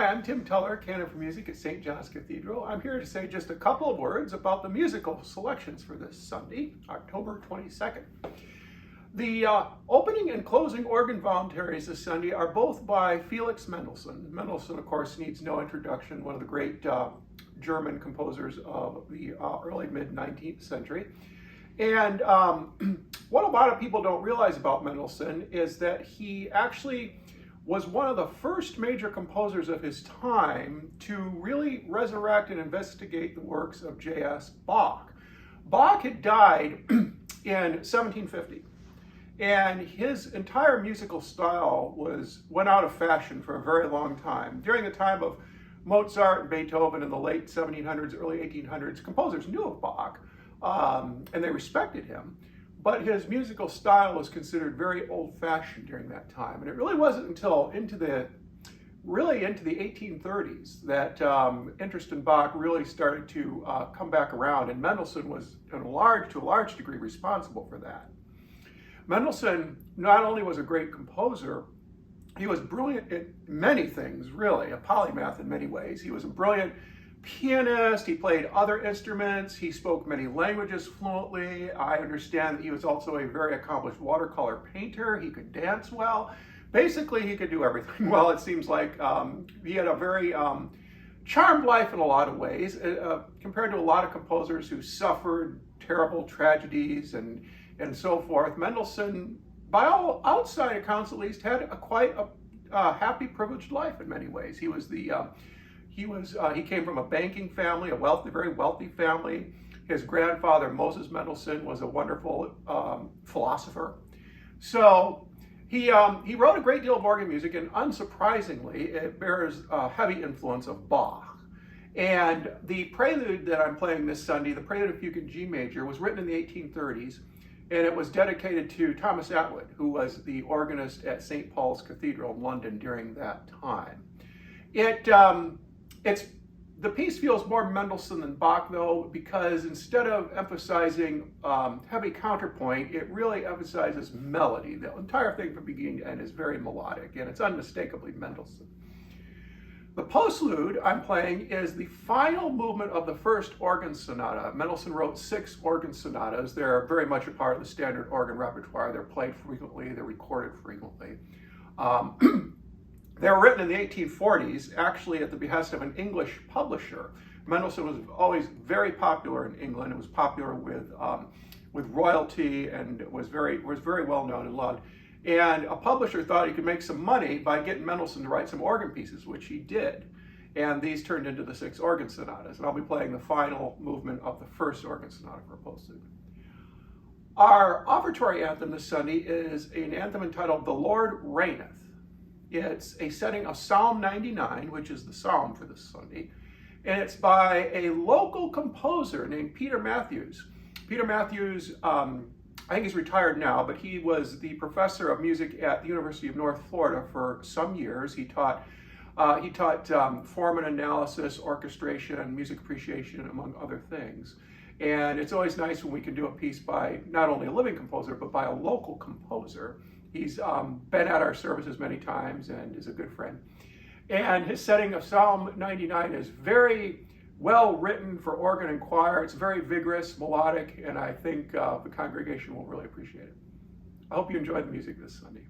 Hi, I'm Tim Tuller, canon for music at St. John's Cathedral. I'm here to say just a couple of words about the musical selections for this Sunday, October 22nd. The opening and closing organ voluntaries this Sunday are both by Felix Mendelssohn. Mendelssohn, of course, needs no introduction, one of the great German composers of the early mid-19th century. And what a lot of people don't realize about Mendelssohn is that he actually was one of the first major composers of his time to really resurrect and investigate the works of J.S. Bach. Bach had died in 1750, and his entire musical style went out of fashion for a very long time. During the time of Mozart and Beethoven in the late 1700s, early 1800s, composers knew of Bach, and they respected him. But his musical style was considered very old-fashioned during that time. And it really wasn't until into the 1830s that interest in Bach really started to come back around. And Mendelssohn was to a large degree responsible for that. Mendelssohn not only was a great composer, he was brilliant at many things, really, a polymath in many ways. He was a brilliant pianist, he played other instruments, he spoke many languages fluently. I understand that he was also a very accomplished watercolor painter. He could dance well. Basically, he could do everything well, it seems like. He had a very charmed life in a lot of ways, compared to a lot of composers who suffered terrible tragedies and so forth. Mendelssohn, by all outside accounts at least, had quite a happy, privileged life in many ways. He came from a banking family, very wealthy family. His grandfather, Moses Mendelssohn, was a wonderful philosopher. So he wrote a great deal of organ music, and unsurprisingly, it bears a heavy influence of Bach. And the prelude that I'm playing this Sunday, the Prelude of Fugue in G major, was written in the 1830s, and it was dedicated to Thomas Atwood, who was the organist at St. Paul's Cathedral in London during that time. The piece feels more Mendelssohn than Bach, though, because instead of emphasizing heavy counterpoint, it really emphasizes melody. The entire thing from beginning to end is very melodic, and it's unmistakably Mendelssohn. The postlude I'm playing is the final movement of the first organ sonata. Mendelssohn wrote 6 organ sonatas. They're very much a part of the standard organ repertoire. They're played frequently, they're recorded frequently. They were written in the 1840s, actually at the behest of an English publisher. Mendelssohn was always very popular in England. It was popular with royalty and was very well known and loved. And a publisher thought he could make some money by getting Mendelssohn to write some organ pieces, which he did. And these turned into the 6 organ sonatas. And I'll be playing the final movement of the first organ sonata for postlude. Our offertory anthem this Sunday is an anthem entitled "The Lord Reigneth." It's a setting of Psalm 99, which is the psalm for this Sunday, and it's by a local composer named Peter Matthews. Peter Matthews, I think he's retired now, but he was the professor of music at the University of North Florida for some years. He taught form and analysis, orchestration, music appreciation, among other things. And it's always nice when we can do a piece by not only a living composer, but by a local composer. He's been at our services many times and is a good friend. And his setting of Psalm 99 is very well written for organ and choir. It's very vigorous, melodic, and I think the congregation will really appreciate it. I hope you enjoy the music this Sunday.